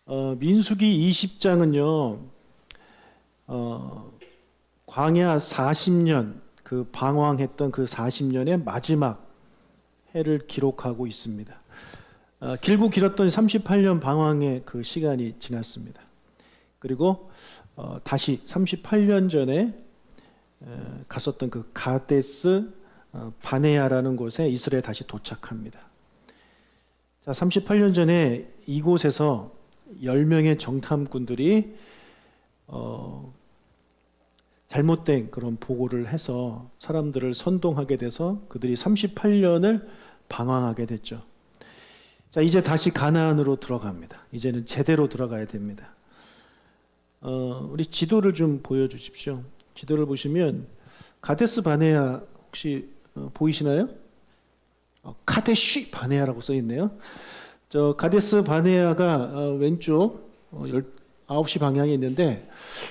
민수기 20장은요, 광야 40년, 그 방황했던 그 40년의 마지막 해를 기록하고 있습니다. 길고 길었던 38년 방황의 그 시간이 지났습니다. 그리고 다시 38년 전에 갔었던 그 가데스 바네아라는 곳에 이스라엘 다시 도착합니다. 자, 38년 전에 이곳에서 10명의 정탐꾼들이 잘못된 그런 보고를 해서 사람들을 선동하게 돼서 그들이 38년을 방황하게 됐죠. 자, 이제 다시 가나안으로 들어갑니다. 이제는 제대로 들어가야 됩니다. 우리 지도를 좀 보여주십시오. 지도를 보시면 가데스 바네아 혹시 보이시나요? 카데시 바네아라고 써 있네요. 저 가데스 바네아가 왼쪽 9시 방향에 있는데,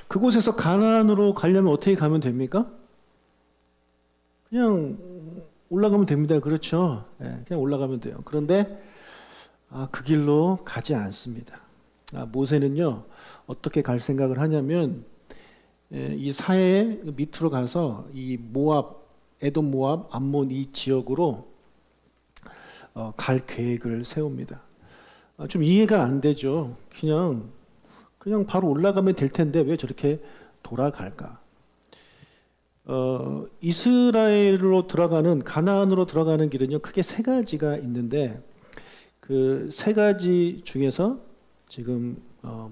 그곳에서 가나안으로 가려면 어떻게 가면 됩니까? 그냥 올라가면 됩니다. 그렇죠? 네, 그냥 올라가면 돼요. 그런데 그 길로 가지 않습니다. 모세는요, 어떻게 갈 생각을 하냐면, 이 사해 밑으로 가서 이 모압, 에돔, 모압, 암몬 이 지역으로 갈 계획을 세웁니다. 좀 이해가 안 되죠. 그냥 바로 올라가면 될 텐데 왜 저렇게 돌아갈까? 이스라엘로 들어가는, 가나안으로 들어가는 길은요, 크게 세 가지가 있는데, 그 세 가지 중에서 지금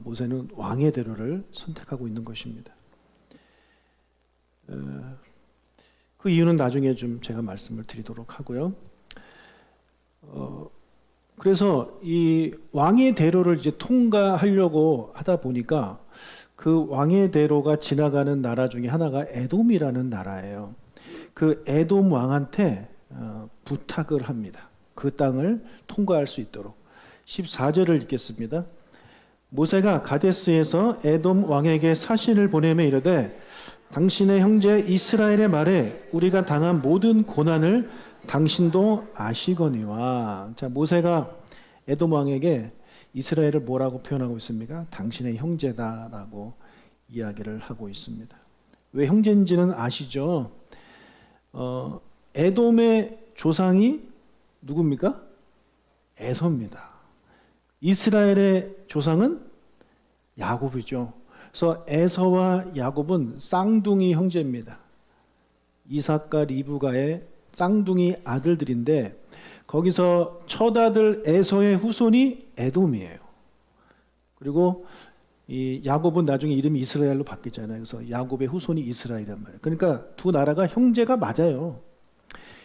모세는 왕의 대로를 선택하고 있는 것입니다. 그 이유는 나중에 좀 제가 말씀을 드리도록 하고요. 그래서 이 왕의 대로를 이제 통과하려고 하다 보니까 그 왕의 대로가 지나가는 나라 중에 하나가 에돔이라는 나라예요. 그 에돔 왕한테 부탁을 합니다. 그 땅을 통과할 수 있도록. 14절을 읽겠습니다. 모세가 가데스에서 에돔 왕에게 사신을 보내며 이르되 당신의 형제 이스라엘의 말에 우리가 당한 모든 고난을 당신도 아시거니와. 자, 모세가 에돔 왕에게 이스라엘을 뭐라고 표현하고 있습니까? 당신의 형제다라고 이야기를 하고 있습니다. 왜 형제인지는 아시죠? 에돔의 조상이 누굽니까? 에서입니다. 이스라엘의 조상은 야곱이죠. 그래서 에서와 야곱은 쌍둥이 형제입니다. 이삭과 리브가의 쌍둥이 아들들인데, 거기서 첫 아들 에서의 후손이 에돔이에요. 그리고 이 야곱은 나중에 이름이 이스라엘로 바뀌잖아요. 그래서 야곱의 후손이 이스라엘이란 말이에요. 그러니까 두 나라가 형제가 맞아요.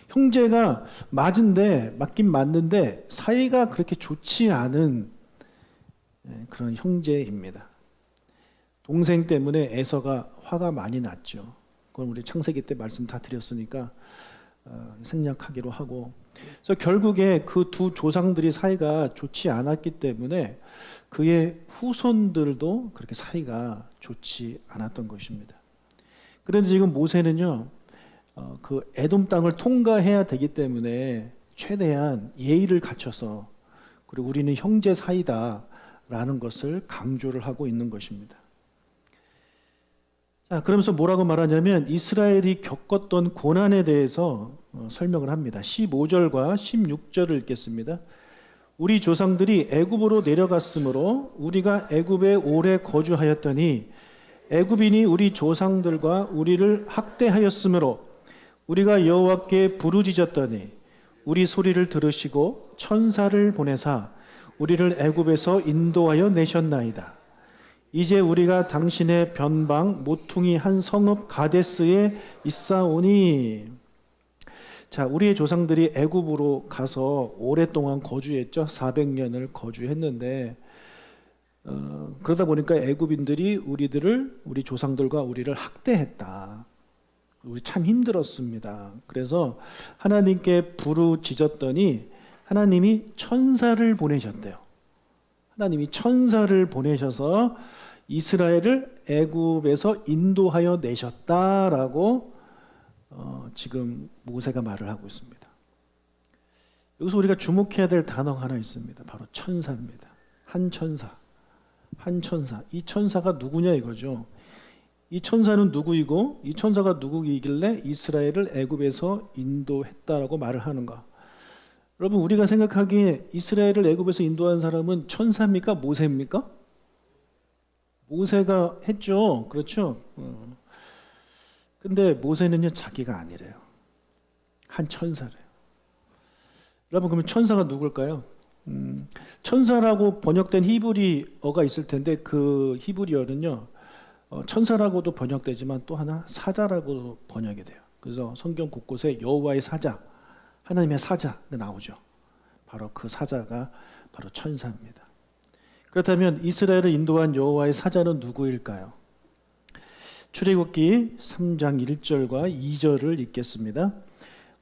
형제가 맞긴 맞는데 사이가 그렇게 좋지 않은 그런 형제입니다. 동생 때문에 에서가 화가 많이 났죠. 그건 우리 창세기 때 말씀 다 드렸으니까 생략하기로 하고, 그래서 결국에 그 두 조상들이 사이가 좋지 않았기 때문에 그의 후손들도 그렇게 사이가 좋지 않았던 것입니다. 그런데 지금 모세는요, 그 에돔 땅을 통과해야 되기 때문에 최대한 예의를 갖춰서, 그리고 우리는 형제 사이다라는 것을 강조를 하고 있는 것입니다. 자, 그러면서 뭐라고 말하냐면 이스라엘이 겪었던 고난에 대해서 설명을 합니다. 15절과 16절을 읽겠습니다. 우리 조상들이 애굽으로 내려갔으므로 우리가 애굽에 오래 거주하였더니 애굽인이 우리 조상들과 우리를 학대하였으므로 우리가 여호와께 부르짖었더니 우리 소리를 들으시고 천사를 보내사 우리를 애굽에서 인도하여 내셨나이다. 이제 우리가 당신의 변방 모퉁이 한 성읍 가데스에 있사오니. 자, 우리의 조상들이 애굽으로 가서 오랫동안 거주했죠. 400년을 거주했는데 그러다 보니까 애굽인들이 우리 조상들과 우리를 학대했다. 우리 참 힘들었습니다. 그래서 하나님께 부르짖었더니 하나님이 천사를 보내셨대요. 하나님이 천사를 보내셔서 이스라엘을 애굽에서 인도하여 내셨다라고 지금 모세가 말을 하고 있습니다. 여기서 우리가 주목해야 될 단어가 하나 있습니다. 바로 천사입니다. 한 천사. 한 천사. 이 천사가 누구냐 이거죠. 이 천사는 누구이고 이 천사가 누구이길래 이스라엘을 애굽에서 인도했다라고 말을 하는가? 여러분, 우리가 생각하기에 이스라엘을 애굽에서 인도한 사람은 천사입니까? 모세입니까? 모세가 했죠. 그렇죠? 근데 모세는요, 자기가 아니래요. 한 천사래요. 여러분, 그러면 천사가 누굴까요? 천사라고 번역된 히브리어가 있을 텐데 그 히브리어는요, 천사라고도 번역되지만 또 하나 사자라고도 번역이 돼요. 그래서 성경 곳곳에 여호와의 사자, 하나님의 사자가 나오죠. 바로 그 사자가 바로 천사입니다. 그렇다면 이스라엘을 인도한 여호와의 사자는 누구일까요? 출애굽기 3장 1절과 2절을 읽겠습니다.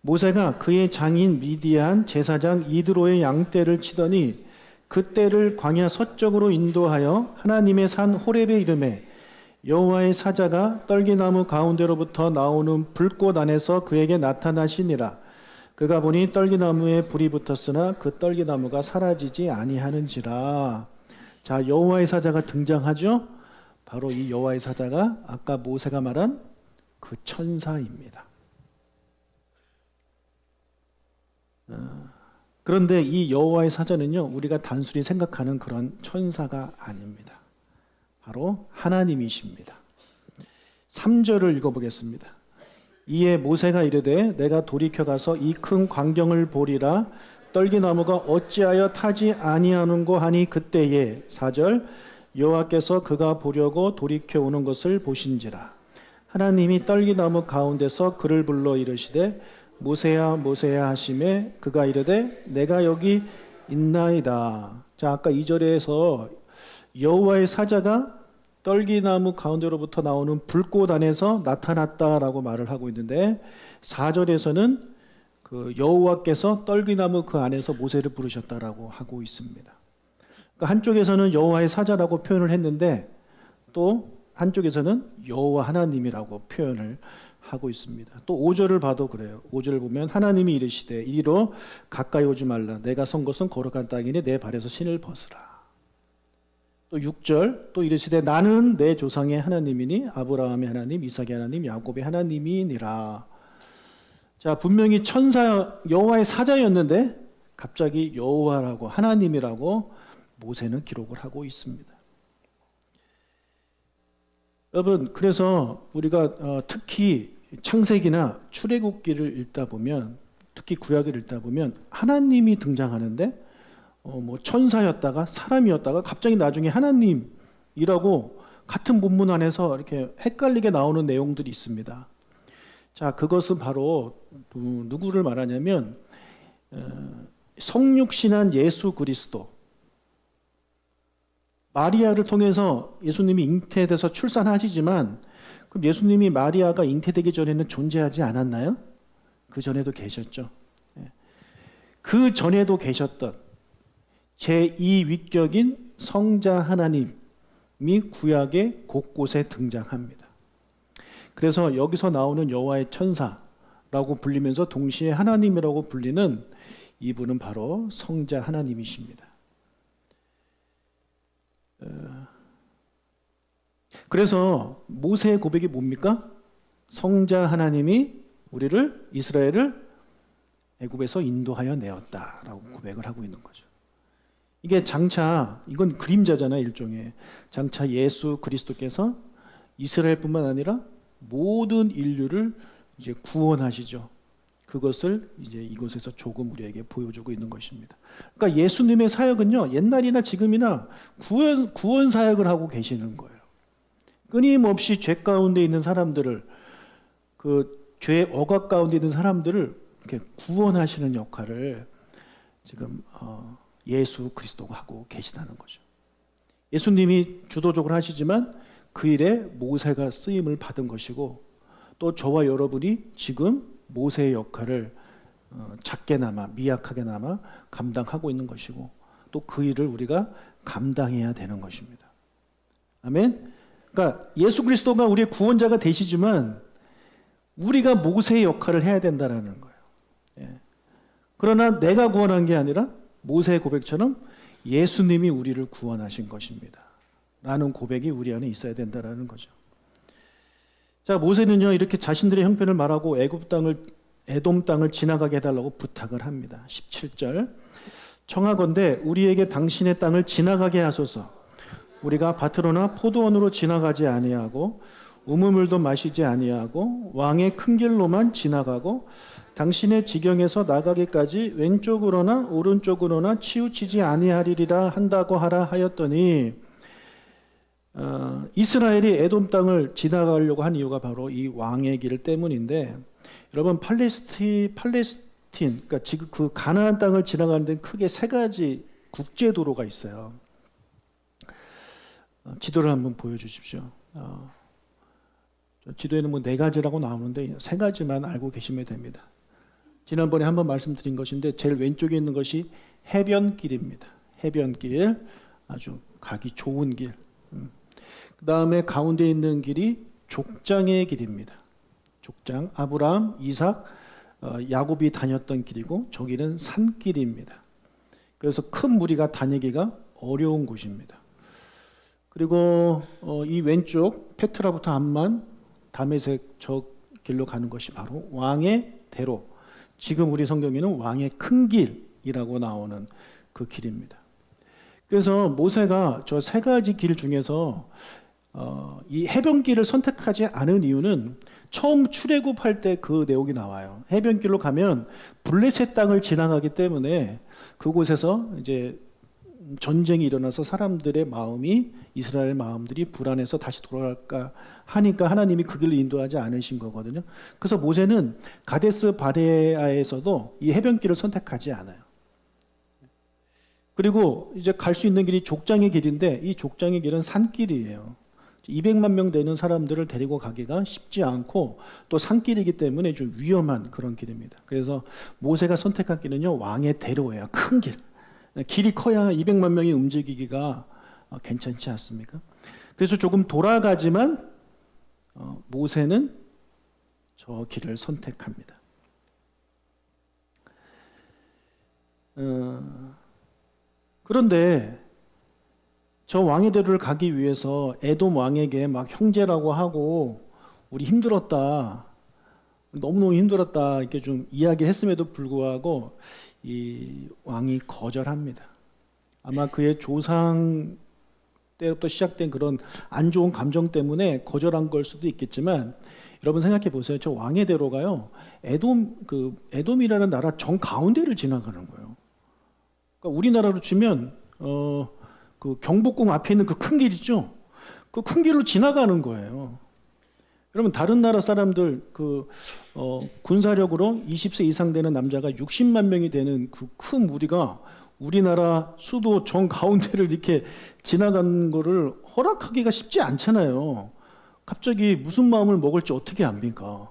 모세가 그의 장인 미디안 제사장 이드로의 양떼를 치더니 그 떼를 광야 서쪽으로 인도하여 하나님의 산 호렙에 이르매 여호와의 사자가 떨기나무 가운데로부터 나오는 불꽃 안에서 그에게 나타나시니라. 그가 보니 떨기나무에 불이 붙었으나 그 떨기나무가 사라지지 아니하는지라. 자, 여호와의 사자가 등장하죠. 바로 이 여호와의 사자가 아까 모세가 말한 그 천사입니다. 그런데 이 여호와의 사자는요, 우리가 단순히 생각하는 그런 천사가 아닙니다. 바로 하나님이십니다. 3절을 읽어보겠습니다. 이에 모세가 이르되 내가 돌이켜 가서 이 큰 광경을 보리라. 떨기나무가 어찌하여 타지 아니하는고 하니 그때에 4절 여호와께서 그가 보려고 돌이켜 오는 것을 보신지라. 하나님이 떨기나무 가운데서 그를 불러 이르시되 모세야 모세야 하시매 그가 이르되 내가 여기 있나이다. 자, 아까 2절에서 여호와의 사자가 떨기나무 가운데로부터 나오는 불꽃 안에서 나타났다라고 말을 하고 있는데 4절에서는 그 여호와께서 떨기나무 그 안에서 모세를 부르셨다라고 하고 있습니다. 그러니까 한쪽에서는 여호와의 사자라고 표현을 했는데 또 한쪽에서는 여호와 하나님이라고 표현을 하고 있습니다. 또 5절을 봐도 그래요. 5절을 보면 하나님이 이르시되 이리로 가까이 오지 말라. 내가 선 것은 거룩한 땅이니 내 발에서 신을 벗으라. 또 6절 또 이르시되 나는 내 조상의 하나님이니 아브라함의 하나님, 이삭의 하나님, 야곱의 하나님이니라. 자, 분명히 천사 여호와의 사자였는데 갑자기 여호와라고 하나님이라고 모세는 기록을 하고 있습니다. 여러분, 그래서 우리가 특히 창세기나 출애굽기를 읽다 보면, 특히 구약을 읽다 보면 하나님이 등장하는데 뭐 천사였다가 사람이었다가 갑자기 나중에 하나님이라고 같은 본문 안에서 이렇게 헷갈리게 나오는 내용들이 있습니다. 자, 그것은 바로 누구를 말하냐면 성육신한 예수 그리스도, 마리아를 통해서 예수님이 잉태돼서 출산하시지만 그럼 예수님이 마리아가 잉태되기 전에는 존재하지 않았나요? 그 전에도 계셨죠. 그 전에도 계셨던 제2위격인 성자 하나님이 구약의 곳곳에 등장합니다. 그래서 여기서 나오는 여호와의 천사라고 불리면서 동시에 하나님이라고 불리는 이분은 바로 성자 하나님이십니다. 그래서 모세의 고백이 뭡니까? 성자 하나님이 우리를 이스라엘을 애굽에서 인도하여 내었다라고 고백을 하고 있는 거죠. 이게 장차 이건 그림자잖아요, 일종의. 장차 예수 그리스도께서 이스라엘뿐만 아니라 모든 인류를 이제 구원하시죠. 그것을 이제 이곳에서 조금 우리에게 보여주고 있는 것입니다. 그러니까 예수님의 사역은요, 옛날이나 지금이나 구원 사역을 하고 계시는 거예요. 끊임없이 죄 가운데 있는 사람들을, 그 죄 억압 가운데 있는 사람들을 이렇게 구원하시는 역할을 지금 예수 그리스도가 하고 계시다는 거죠. 예수님이 주도적으로 하시지만 그 일에 모세가 쓰임을 받은 것이고, 또 저와 여러분이 지금 모세의 역할을 작게나마 미약하게나마 감당하고 있는 것이고, 또 그 일을 우리가 감당해야 되는 것입니다. 아멘. 그러니까 예수 그리스도가 우리의 구원자가 되시지만 우리가 모세의 역할을 해야 된다는 거예요. 예. 그러나 내가 구원한 게 아니라 모세의 고백처럼 예수님이 우리를 구원하신 것입니다. 라는 고백이 우리 안에 있어야 된다라는 거죠. 자, 모세는요 이렇게 자신들의 형편을 말하고 에돔 땅을 지나가게 해달라고 부탁을 합니다. 17절 청하건대 우리에게 당신의 땅을 지나가게 하소서. 우리가 밭으로나 포도원으로 지나가지 아니하고 우물물도 마시지 아니하고 왕의 큰 길로만 지나가고 당신의 지경에서 나가기까지 왼쪽으로나 오른쪽으로나 치우치지 아니하리라 한다고 하라 하였더니 이스라엘이 에돔 땅을 지나가려고 한 이유가 바로 이 왕의 길 때문인데, 여러분 팔레스틴 그러니까 지금 그 가나안 땅을 지나가는 데는 크게 세 가지 국제 도로가 있어요. 지도를 한번 보여주십시오. 지도에는 뭐 네 가지라고 나오는데 세 가지만 알고 계시면 됩니다. 지난번에 한번 말씀드린 것인데 제일 왼쪽에 있는 것이 해변길입니다. 해변길, 아주 가기 좋은 길. 그 다음에 가운데 있는 길이 족장의 길입니다. 족장, 아브라함, 이삭, 야곱이 다녔던 길이고 저기는 산길입니다. 그래서 큰 무리가 다니기가 어려운 곳입니다. 그리고 이 왼쪽 페트라부터 암만, 다메섹 저 길로 가는 것이 바로 왕의 대로, 지금 우리 성경에는 왕의 큰 길이라고 나오는 그 길입니다. 그래서 모세가 저 세 가지 길 중에서 이 해변길을 선택하지 않은 이유는 처음 출애굽할 때 그 내용이 나와요. 해변길로 가면 블레셋 땅을 지나가기 때문에 그곳에서 이제 전쟁이 일어나서 사람들의 마음이, 이스라엘 마음들이 불안해서 다시 돌아갈까 하니까 하나님이 그 길로 인도하지 않으신 거거든요. 그래서 모세는 가데스 바네아에서도 이 해변길을 선택하지 않아요. 그리고 이제 갈 수 있는 길이 족장의 길인데 이 족장의 길은 산길이에요. 200만 명 되는 사람들을 데리고 가기가 쉽지 않고 또 산길이기 때문에 좀 위험한 그런 길입니다. 그래서 모세가 선택한 길은요 왕의 대로예요. 큰 길. 길이 커야 200만 명이 움직이기가 괜찮지 않습니까? 그래서 조금 돌아가지만 모세는 저 길을 선택합니다. 그런데 저 왕의 대로를 가기 위해서 에돔 왕에게 막 형제라고 하고 우리 힘들었다, 너무너무 힘들었다 이렇게 좀 이야기했음에도 불구하고 이 왕이 거절합니다. 아마 그의 조상 때부터 시작된 그런 안 좋은 감정 때문에 거절한 걸 수도 있겠지만, 여러분 생각해 보세요. 저 왕의 대로가요 에돔이라는 나라 정 가운데를 지나가는 거예요. 그러니까 우리나라로 치면 그 경복궁 앞에 있는 그 큰 길 있죠? 그 큰 길로 지나가는 거예요. 그러면 다른 나라 사람들 군사력으로 20세 이상 되는 남자가 60만 명이 되는 그 큰 무리가 우리나라 수도 정 가운데를 이렇게 지나가는 거를 허락하기가 쉽지 않잖아요. 갑자기 무슨 마음을 먹을지 어떻게 압니까?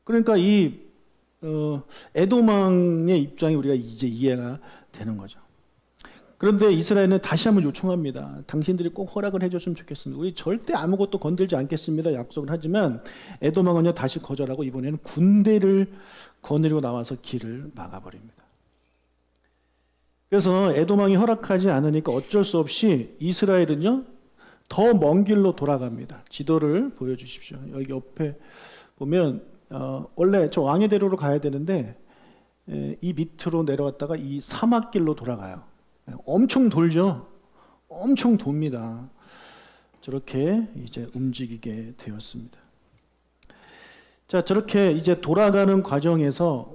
그러니까 이 에돔 왕의 입장이 우리가 이제 이해가 되는 거죠. 그런데 이스라엘은 다시 한번 요청합니다. 당신들이 꼭 허락을 해줬으면 좋겠습니다. 우리 절대 아무것도 건들지 않겠습니다. 약속을 하지만 에돔 왕은요 다시 거절하고 이번에는 군대를 거느리고 나와서 길을 막아버립니다. 그래서 에돔 왕이 허락하지 않으니까 어쩔 수 없이 이스라엘은요 더 먼 길로 돌아갑니다. 지도를 보여주십시오. 여기 옆에 보면 원래 저 왕의 대로로 가야 되는데 이 밑으로 내려왔다가 이 사막길로 돌아가요. 엄청 돌죠. 엄청 돕니다. 저렇게 이제 움직이게 되었습니다. 자, 저렇게 이제 돌아가는 과정에서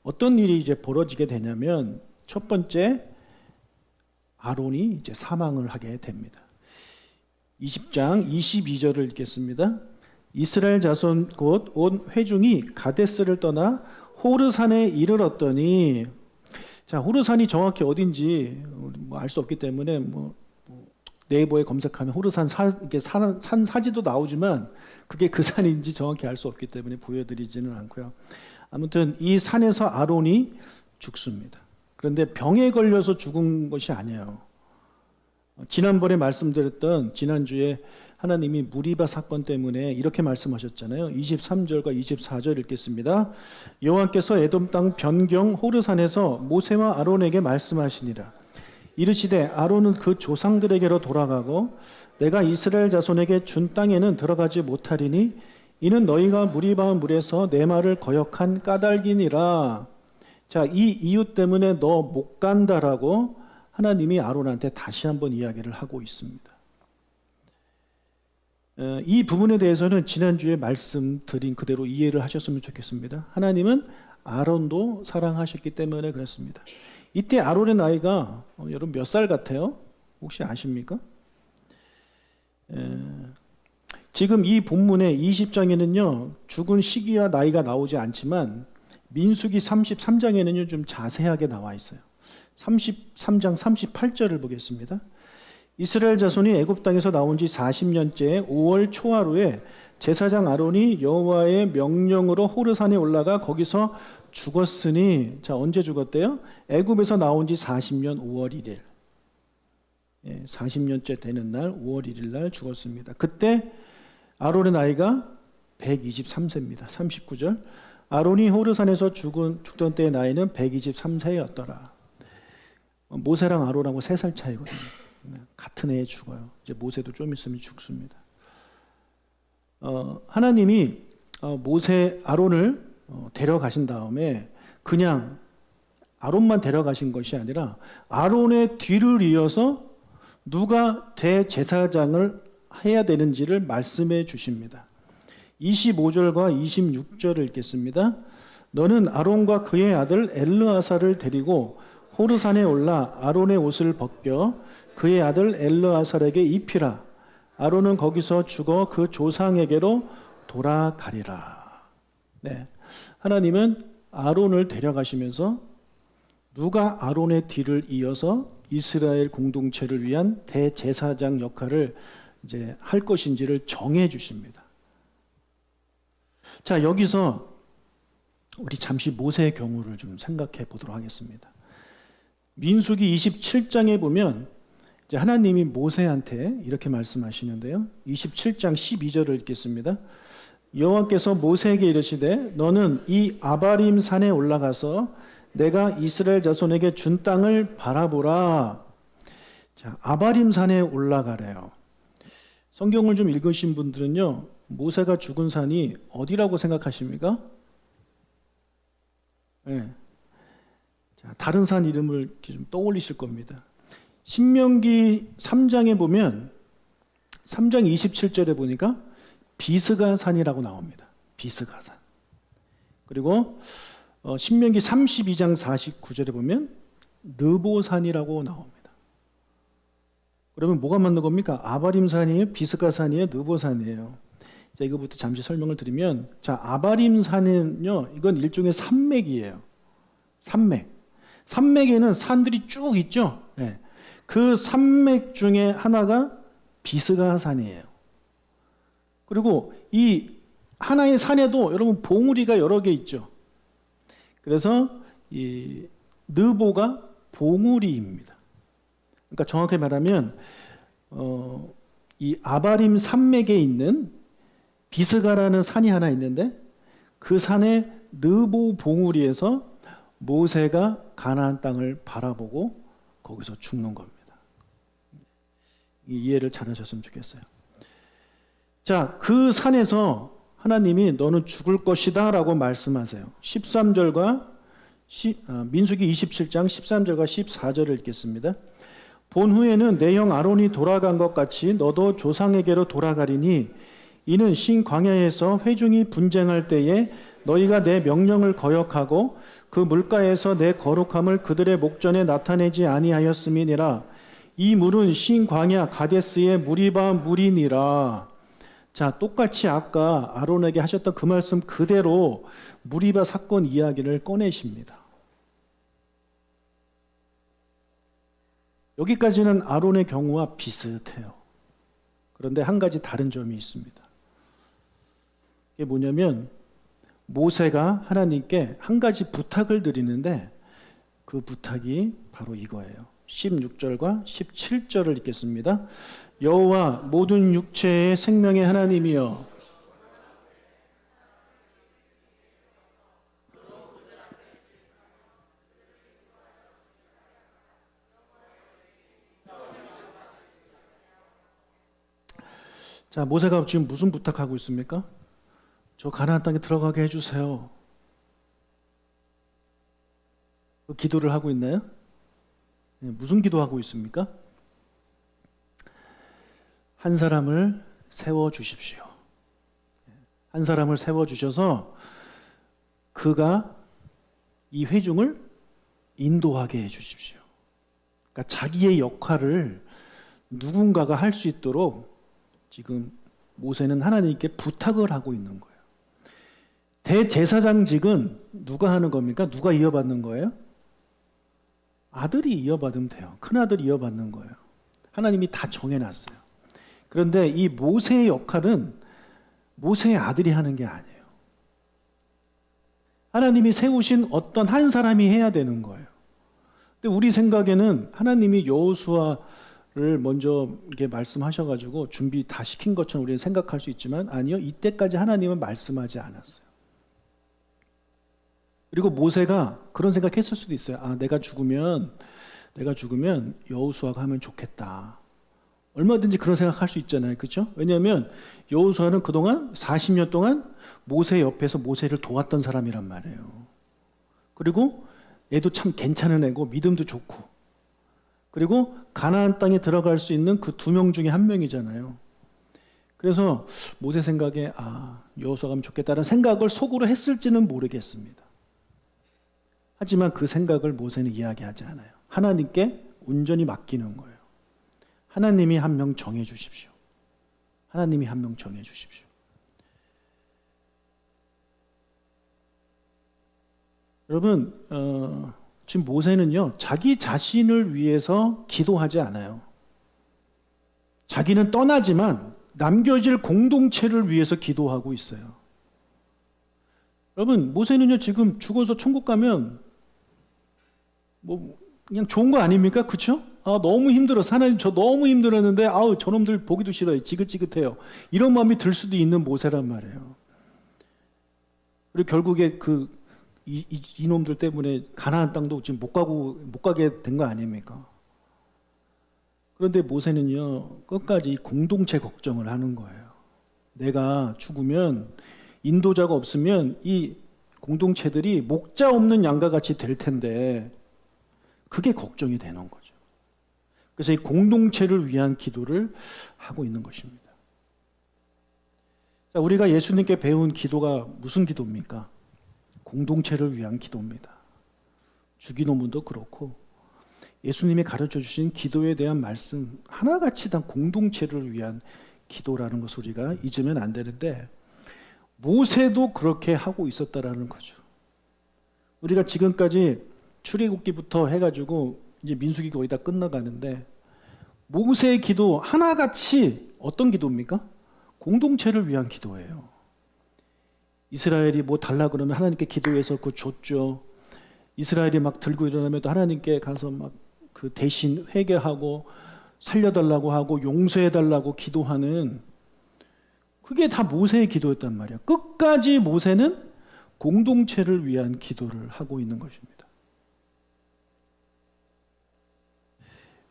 어떤 일이 이제 벌어지게 되냐면, 첫 번째 아론이 이제 사망을 하게 됩니다. 20장 22절을 읽겠습니다. 이스라엘 자손 곧 온 회중이 가데스를 떠나 호르산에 이르렀더니, 자, 호르산이 정확히 어딘지 알 수 없기 때문에 네이버에 검색하면 호르산 산 사지도 나오지만 그게 그 산인지 정확히 알 수 없기 때문에 보여드리지는 않고요. 아무튼 이 산에서 아론이 죽습니다. 그런데 병에 걸려서 죽은 것이 아니에요. 지난번에 말씀드렸던, 지난주에 하나님이 무리바 사건 때문에 이렇게 말씀하셨잖아요. 23절과 24절 읽겠습니다. 여호와께서 에돔 땅 변경 호르산에서 모세와 아론에게 말씀하시니라. 이르시되 아론은 그 조상들에게로 돌아가고 내가 이스라엘 자손에게 준 땅에는 들어가지 못하리니 이는 너희가 물이 바은 물에서 내 말을 거역한 까닭이니라. 자, 이 이유 때문에 너 못 간다라고 하나님이 아론한테 다시 한번 이야기를 하고 있습니다. 이 부분에 대해서는 지난주에 말씀드린 그대로 이해를 하셨으면 좋겠습니다. 하나님은 아론도 사랑하셨기 때문에 그렇습니다. 이때 아론의 나이가 여러분 몇 살 같아요? 혹시 아십니까? 지금 이 본문의 20장에는요 죽은 시기와 나이가 나오지 않지만 민수기 33장에는요 좀 자세하게 나와 있어요. 33장 38절을 보겠습니다. 이스라엘 자손이 애굽 땅에서 나온 지 40년째 5월 초하루에 제사장 아론이 여호와의 명령으로 호르산에 올라가 거기서 죽었으니, 자, 언제 죽었대요? 애굽에서 나온 지 40년 5월 1일. 40년째 되는 날 5월 1일 날 죽었습니다. 그때 아론의 나이가 123세입니다. 39절. 아론이 호르산에서 죽던 때의 나이는 123세였더라. 모세랑 아론하고 3살 차이거든요. 같은 해에 죽어요. 이제 모세도 좀 있으면 죽습니다. 하나님이 모세 아론을 데려가신 다음에 그냥 아론만 데려가신 것이 아니라 아론의 뒤를 이어서 누가 대제사장을 해야 되는지를 말씀해 주십니다. 25절과 26절을 읽겠습니다. 너는 아론과 그의 아들 엘르아사를 데리고 호르산에 올라 아론의 옷을 벗겨 그의 아들 엘르아살에게 입히라. 아론은 거기서 죽어 그 조상에게로 돌아가리라. 네, 하나님은 아론을 데려가시면서 누가 아론의 뒤를 이어서 이스라엘 공동체를 위한 대제사장 역할을 이제 할 것인지를 정해 주십니다. 자, 여기서 우리 잠시 모세의 경우를 좀 생각해 보도록 하겠습니다. 민수기 27장에 보면 이제 하나님이 모세한테 이렇게 말씀하시는데요. 27장 12절을 읽겠습니다. 여호와께서 모세에게 이르시되 너는 이 아바림 산에 올라가서 내가 이스라엘 자손에게 준 땅을 바라보라. 자, 아바림 산에 올라가래요. 성경을 좀 읽으신 분들은요, 모세가 죽은 산이 어디라고 생각하십니까? 네. 자, 다른 산 이름을 좀 떠올리실 겁니다. 신명기 3장에 보면 3장 27절에 보니까 비스가 산이라고 나옵니다. 비스가 산. 그리고 신명기 32장 49절에 보면 느보산이라고 나옵니다. 그러면 뭐가 맞는 겁니까? 아바림 산이에요? 비스가 산이에요? 느보산이에요? 자, 이거부터 잠시 설명을 드리면, 자, 아바림 산은요, 이건 일종의 산맥이에요. 산맥. 산맥에는 산들이 쭉 있죠. 네. 그 산맥 중에 하나가 비스가 산이에요. 그리고 이 하나의 산에도 여러분 봉우리가 여러 개 있죠. 그래서 이 느보가 봉우리입니다. 그러니까 정확히 말하면 이 아바림 산맥에 있는 비스가라는 산이 하나 있는데 그 산의 느보 봉우리에서 모세가 가나안 땅을 바라보고 거기서 죽는 겁니다. 이해를 잘 하셨으면 좋겠어요. 자, 그 산에서 하나님이 너는 죽을 것이다 라고 말씀하세요. 13절과 민수기 27장 13절과 14절을 읽겠습니다. 본후에는 내 형 아론이 돌아간 것 같이 너도 조상에게로 돌아가리니 이는 신 광야에서 회중이 분쟁할 때에 너희가 내 명령을 거역하고 그 물가에서 내 거룩함을 그들의 목전에 나타내지 아니하였음이니라. 이 물은 신 광야 가데스의 무리바 물이니라. 자, 똑같이 아까 아론에게 하셨던 그 말씀 그대로 무리바 사건 이야기를 꺼내십니다. 여기까지는 아론의 경우와 비슷해요. 그런데 한 가지 다른 점이 있습니다. 이게 뭐냐면 모세가 하나님께 한 가지 부탁을 드리는데 그 부탁이 바로 이거예요. 16절과 17절을 읽겠습니다. 여호와 모든 육체의 생명의 하나님이여 자, 모세가 지금 무슨 부탁하고 있습니까? 저 가나안 땅에 들어가게 해주세요. 그 기도를 하고 있나요? 무슨 기도하고 있습니까? 한 사람을 세워주십시오. 한 사람을 세워주셔서 그가 이 회중을 인도하게 해주십시오. 그러니까 자기의 역할을 누군가가 할 수 있도록 지금 모세는 하나님께 부탁을 하고 있는 거예요. 대제사장직은 누가 하는 겁니까? 누가 이어받는 거예요? 아들이 이어받으면 돼요. 큰아들이 이어받는 거예요. 하나님이 다 정해놨어요. 그런데 이 모세의 역할은 모세의 아들이 하는 게 아니에요. 하나님이 세우신 어떤 한 사람이 해야 되는 거예요. 근데 우리 생각에는 하나님이 여호수아를 먼저 이렇게 말씀하셔가지고 준비 다 시킨 것처럼 우리는 생각할 수 있지만 아니요. 이때까지 하나님은 말씀하지 않았어요. 그리고 모세가 그런 생각했을 수도 있어요. 아, 내가 죽으면 여호수아가 하면 좋겠다. 얼마든지 그런 생각할 수 있잖아요. 그렇죠? 왜냐하면 여호수아는 그동안 40년 동안 모세 옆에서 모세를 도왔던 사람이란 말이에요. 그리고 얘도 참 괜찮은 애고 믿음도 좋고 그리고 가나안 땅에 들어갈 수 있는 그 2명 중에 1명이잖아요. 그래서 모세 생각에 여호수아가 하면 좋겠다는 생각을 속으로 했을지는 모르겠습니다. 하지만 그 생각을 모세는 이야기하지 않아요. 하나님께 온전히 맡기는 거예요. 하나님이 한 명 정해 주십시오. 하나님이 한 명 정해 주십시오. 여러분, 지금 모세는요, 자기 자신을 위해서 기도하지 않아요. 자기는 떠나지만 남겨질 공동체를 위해서 기도하고 있어요. 여러분, 모세는요, 지금 죽어서 천국 가면 그냥 좋은 거 아닙니까? 그렇죠? 너무 힘들어서 하나님 저 너무 힘들었는데 저놈들 보기도 싫어요. 지긋지긋해요. 이런 마음이 들 수도 있는 모세란 말이에요. 그리고 결국에 이놈들 때문에 가나안 땅도 지금 못 가게 된 거 아닙니까? 그런데 모세는요, 끝까지 공동체 걱정을 하는 거예요. 내가 죽으면 인도자가 없으면 이 공동체들이 목자 없는 양과 같이 될 텐데 그게 걱정이 되는 거죠. 그래서 이 공동체를 위한 기도를 하고 있는 것입니다. 자, 우리가 예수님께 배운 기도가 무슨 기도입니까? 공동체를 위한 기도입니다. 주기도문도 그렇고 예수님이 가르쳐 주신 기도에 대한 말씀 하나같이 다 공동체를 위한 기도라는 것을 우리가 잊으면 안 되는데 모세도 그렇게 하고 있었다라는 거죠. 우리가 지금까지 출애굽기부터 해가지고 이제 민수기 거의 다 끝나가는데 모세의 기도 하나같이 어떤 기도입니까? 공동체를 위한 기도예요. 이스라엘이 뭐 달라 그러면 하나님께 기도해서 그거 줬죠. 이스라엘이 막 들고 일어나면 또 하나님께 가서 막 그 대신 회개하고 살려달라고 하고 용서해달라고 기도하는 그게 다 모세의 기도였단 말이야. 끝까지 모세는 공동체를 위한 기도를 하고 있는 것입니다.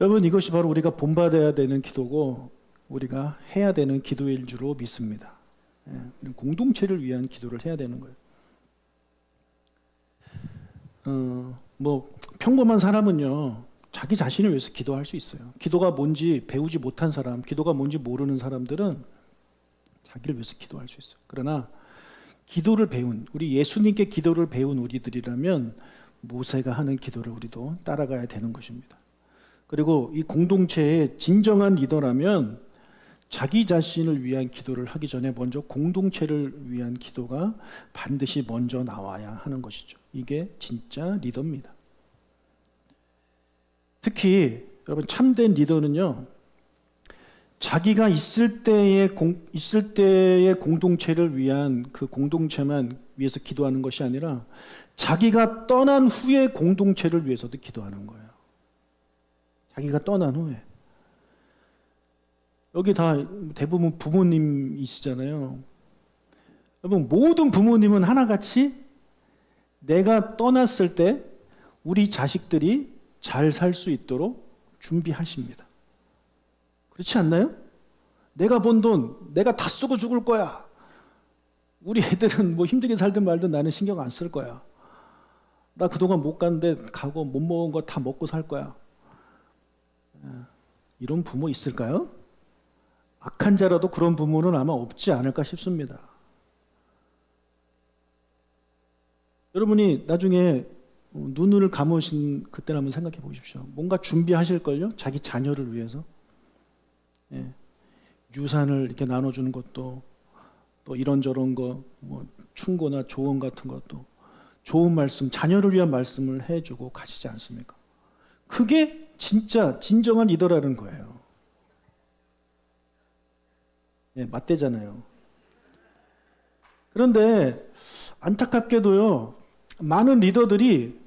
여러분, 이것이 바로 우리가 본받아야 되는 기도고 우리가 해야 되는 기도일 줄로 믿습니다. 공동체를 위한 기도를 해야 되는 거예요. 평범한 사람은요, 자기 자신을 위해서 기도할 수 있어요. 기도가 뭔지 배우지 못한 사람, 기도가 뭔지 모르는 사람들은 자기를 위해서 기도할 수 있어요. 그러나 기도를 배운, 우리 예수님께 기도를 배운 우리들이라면 모세가 하는 기도를 우리도 따라가야 되는 것입니다. 그리고 이 공동체의 진정한 리더라면 자기 자신을 위한 기도를 하기 전에 먼저 공동체를 위한 기도가 반드시 먼저 나와야 하는 것이죠. 이게 진짜 리더입니다. 특히 여러분, 참된 리더는요, 자기가 있을 때의 공동체를 위한 그 공동체만 위해서 기도하는 것이 아니라 자기가 떠난 후에 공동체를 위해서도 기도하는 거예요. 자기가 떠난 후에. 여기 다 대부분 부모님이시잖아요. 여러분, 모든 부모님은 하나같이 내가 떠났을 때 우리 자식들이 잘 살 수 있도록 준비하십니다. 그렇지 않나요? 내가 번 돈 내가 다 쓰고 죽을 거야. 우리 애들은 뭐 힘들게 살든 말든 나는 신경 안 쓸 거야. 나 그동안 못 갔는데 가고 못 먹은 거 다 먹고 살 거야. 이런 부모 있을까요? 악한 자라도 그런 부모는 아마 없지 않을까 싶습니다. 여러분이 나중에 눈을 감으신 그때를 한번 생각해 보십시오. 뭔가 준비하실걸요? 자기 자녀를 위해서. 예. 유산을 이렇게 나눠주는 것도, 또 이런저런 거, 뭐 충고나 조언 같은 것도, 좋은 말씀, 자녀를 위한 말씀을 해주고 가시지 않습니까? 그게 진짜 진정한 리더라는 거예요. 예, 맞대잖아요. 그런데 안타깝게도요, 많은 리더들이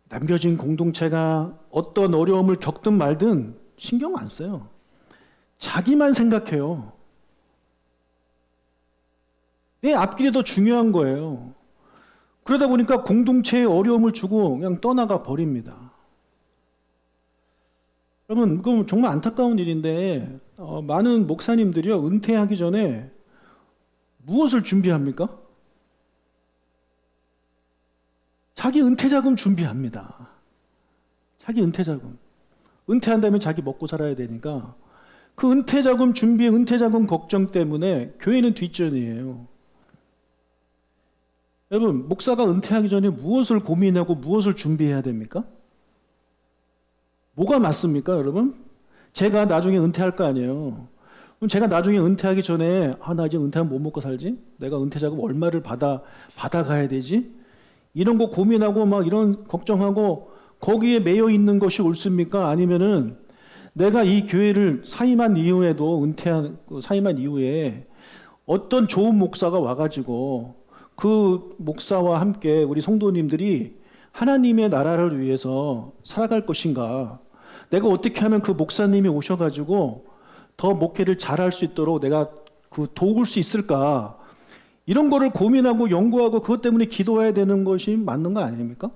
남겨진 공동체가 어떤 어려움을 겪든 말든 신경 안 써요. 자기만 생각해요. 내 앞길이 더 중요한 거예요. 그러다 보니까 공동체에 어려움을 주고 그냥 떠나가 버립니다. 여러분, 그건 정말 안타까운 일인데 많은 목사님들이요, 은퇴하기 전에 무엇을 준비합니까? 자기 은퇴자금 준비합니다. 자기 은퇴자금. 은퇴한다면 자기 먹고 살아야 되니까 그 은퇴자금 준비, 은퇴자금 걱정 때문에 교회는 뒷전이에요. 여러분, 목사가 은퇴하기 전에 무엇을 고민하고 무엇을 준비해야 됩니까? 뭐가 맞습니까, 여러분? 제가 나중에 은퇴할 거 아니에요. 그럼 제가 나중에 은퇴하기 전에 나 이제 은퇴하면 뭐 먹고 살지? 내가 은퇴자금 얼마를 받아가야 되지? 이런 거 고민하고 막 이런 걱정하고 거기에 매여 있는 것이 옳습니까? 아니면은 내가 이 교회를 사임한 이후에도 사임한 이후에 어떤 좋은 목사가 와가지고 그 목사와 함께 우리 성도님들이 하나님의 나라를 위해서 살아갈 것인가? 내가 어떻게 하면 그 목사님이 오셔가지고 더 목회를 잘할 수 있도록 내가 그 도울 수 있을까? 이런 거를 고민하고 연구하고 그것 때문에 기도해야 되는 것이 맞는 거 아닙니까?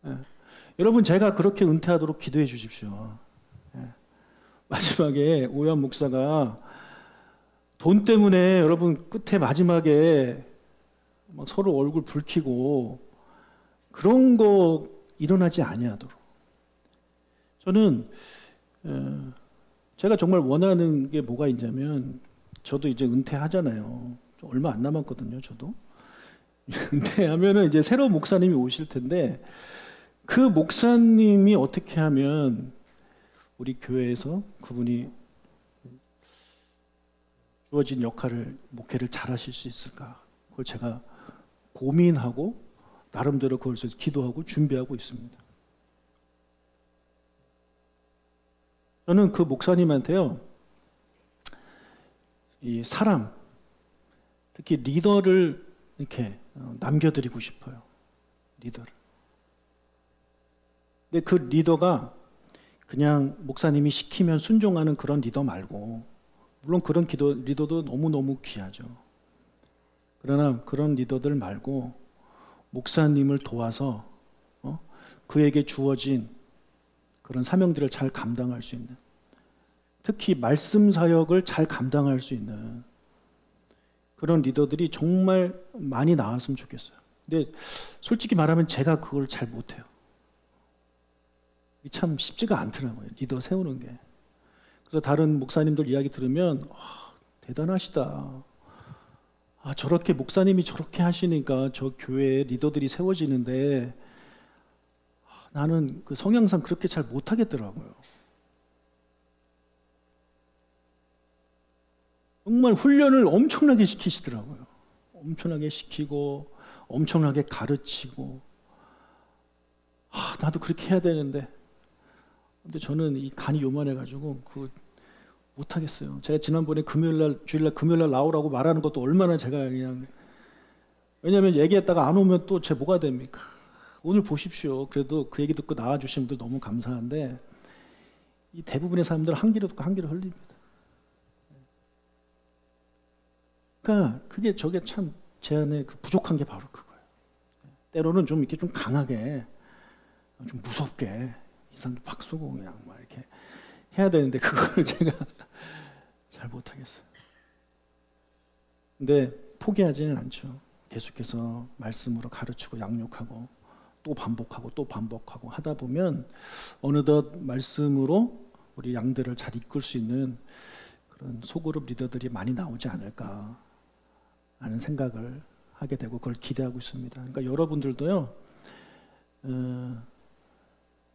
예. 여러분, 제가 그렇게 은퇴하도록 기도해 주십시오. 예. 마지막에 오해한 목사가 돈 때문에 여러분 끝에 마지막에 막 서로 얼굴 붉히고 그런 거 일어나지 아니하도록. 저는 제가 정말 원하는 게 뭐가 있냐면, 저도 이제 은퇴하잖아요. 얼마 안 남았거든요, 저도. 은퇴하면은 이제 새로운 목사님이 오실 텐데, 그 목사님이 어떻게 하면 우리 교회에서 그분이 주어진 역할을, 목회를 잘 하실 수 있을까? 그걸 제가 고민하고 나름대로 그걸 위해서 기도하고 준비하고 있습니다. 저는 그 목사님한테요, 이 사람, 특히 리더를 이렇게 남겨드리고 싶어요. 리더를. 근데 그 리더가 그냥 목사님이 시키면 순종하는 그런 리더 말고, 물론 그런 리더도 너무너무 귀하죠. 그러나 그런 리더들 말고 목사님을 도와서 그에게 주어진 그런 사명들을 잘 감당할 수 있는, 특히 말씀 사역을 잘 감당할 수 있는 그런 리더들이 정말 많이 나왔으면 좋겠어요. 근데 솔직히 말하면 제가 그걸 잘 못해요. 참 쉽지가 않더라고요, 리더 세우는 게. 그래서 다른 목사님들 이야기 들으면 대단하시다. 저렇게 목사님이 저렇게 하시니까 저 교회에 리더들이 세워지는데 나는 그 성향상 그렇게 잘 못하겠더라고요. 정말 훈련을 엄청나게 시키시더라고요. 엄청나게 시키고 엄청나게 가르치고, 나도 그렇게 해야 되는데, 근데 저는 이 간이 요만해가지고 그 못하겠어요. 제가 지난번에 주일날 금요일날 나오라고 말하는 것도 얼마나 제가 그냥, 왜냐하면 얘기했다가 안 오면 또 제 뭐가 됩니까? 오늘 보십시오. 그래도 그 얘기 듣고 나와주신 분들 너무 감사한데, 이 대부분의 사람들 한 귀로 듣고 한 귀로 흘립니다. 그러니까 그게 저게 참 제 안에 그 부족한 게 바로 그거예요. 때로는 좀 이렇게 좀 강하게, 좀 무섭게 인상도 팍 쏘고 그냥 막 이렇게 해야 되는데, 그걸 제가 잘 못하겠어요. 근데 포기하지는 않죠. 계속해서 말씀으로 가르치고 양육하고 또 반복하고 또 반복하고 하다 보면 어느덧 말씀으로 우리 양들을 잘 이끌 수 있는 그런 소그룹 리더들이 많이 나오지 않을까 하는 생각을 하게 되고 그걸 기대하고 있습니다. 그러니까 여러분들도요,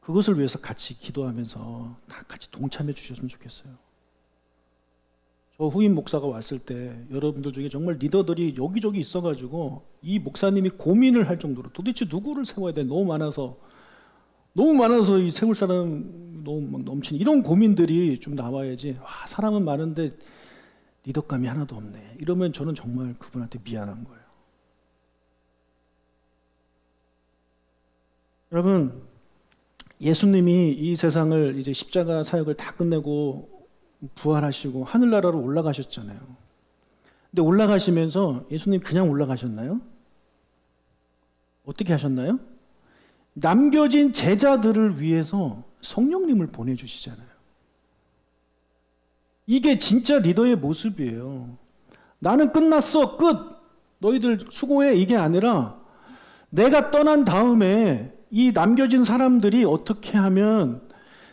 그것을 위해서 같이 기도하면서 다 같이 동참해 주셨으면 좋겠어요. 저 후임 목사가 왔을 때 여러분들 중에 정말 리더들이 여기저기 있어가지고 이 목사님이 고민을 할 정도로 도대체 누구를 세워야 돼? 너무 많아서 이 세울 사람 너무 막 넘치는 이런 고민들이 좀 나와야지. 와, 사람은 많은데 리더감이 하나도 없네. 이러면 저는 정말 그분한테 미안한 거예요. 여러분, 예수님이 이 세상을 이제 십자가 사역을 다 끝내고 부활하시고 하늘나라로 올라가셨잖아요. 근데 올라가시면서 예수님 그냥 올라가셨나요? 어떻게 하셨나요? 남겨진 제자들을 위해서 성령님을 보내주시잖아요. 이게 진짜 리더의 모습이에요. 나는 끝났어, 끝! 너희들 수고해, 이게 아니라 내가 떠난 다음에 이 남겨진 사람들이 어떻게 하면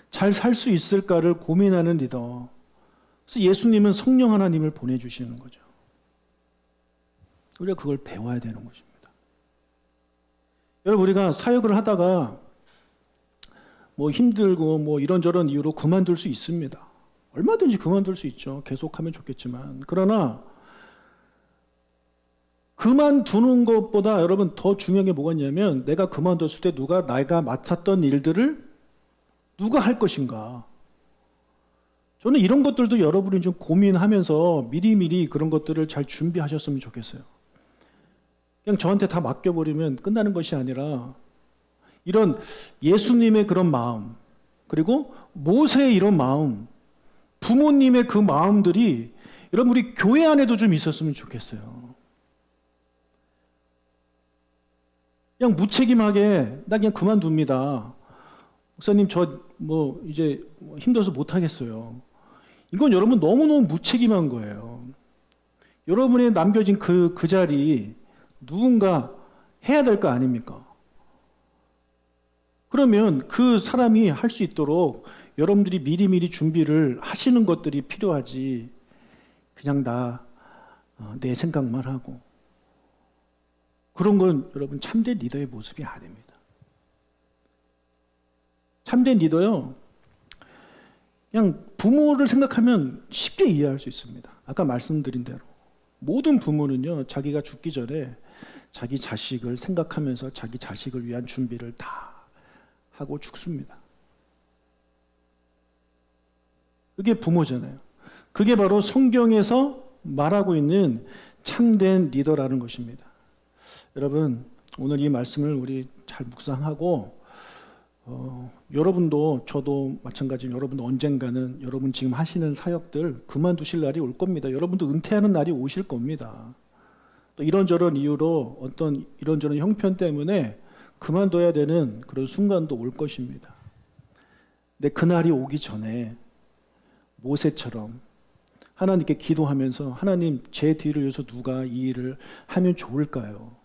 잘 살 수 있을까를 고민하는 리더. 그래서 예수님은 성령 하나님을 보내주시는 거죠. 우리가 그걸 배워야 되는 것입니다. 여러분, 우리가 사역을 하다가 뭐 힘들고 뭐 이런저런 이유로 그만둘 수 있습니다. 얼마든지 그만둘 수 있죠. 계속하면 좋겠지만. 그러나 그만두는 것보다 여러분 더 중요한 게 뭐가 있냐면 내가 그만뒀을 때 내가 맡았던 일들을 누가 할 것인가. 저는 이런 것들도 여러분이 좀 고민하면서 미리미리 그런 것들을 잘 준비하셨으면 좋겠어요. 그냥 저한테 다 맡겨버리면 끝나는 것이 아니라 이런 예수님의 그런 마음, 그리고 모세의 이런 마음, 부모님의 그 마음들이 여러분 우리 교회 안에도 좀 있었으면 좋겠어요. 그냥 무책임하게 나 그냥 그만둡니다. 목사님 저 뭐 이제 힘들어서 못하겠어요. 이건 여러분 너무너무 무책임한 거예요. 여러분의 남겨진 그 자리 누군가 해야 될 거 아닙니까? 그러면 그 사람이 할 수 있도록 여러분들이 미리미리 준비를 하시는 것들이 필요하지. 그냥 내 생각만 하고. 그런 건 여러분 참된 리더의 모습이 아닙니다. 참된 리더요, 그냥 부모를 생각하면 쉽게 이해할 수 있습니다. 아까 말씀드린 대로 모든 부모는요, 자기가 죽기 전에 자기 자식을 생각하면서 자기 자식을 위한 준비를 다 하고 죽습니다. 그게 부모잖아요. 그게 바로 성경에서 말하고 있는 참된 리더라는 것입니다. 여러분, 오늘 이 말씀을 우리 잘 묵상하고 여러분도 저도 마찬가지로 여러분도 언젠가는 여러분 지금 하시는 사역들 그만두실 날이 올 겁니다. 여러분도 은퇴하는 날이 오실 겁니다. 또 이런저런 이유로 어떤 이런저런 형편 때문에 그만둬야 되는 그런 순간도 올 것입니다. 근데 그날이 오기 전에 모세처럼 하나님께 기도하면서 하나님 제 뒤를 이어서 누가 이 일을 하면 좋을까요?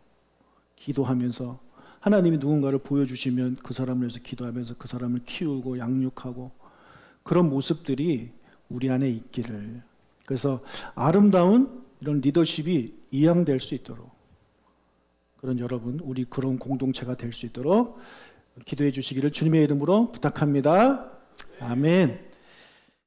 기도하면서 하나님이 누군가를 보여주시면 그 사람을 위해서 기도하면서 그 사람을 키우고 양육하고 그런 모습들이 우리 안에 있기를. 그래서 아름다운 이런 리더십이 이양될 수 있도록 그런 여러분 우리 그런 공동체가 될 수 있도록 기도해 주시기를 주님의 이름으로 부탁합니다. 아멘.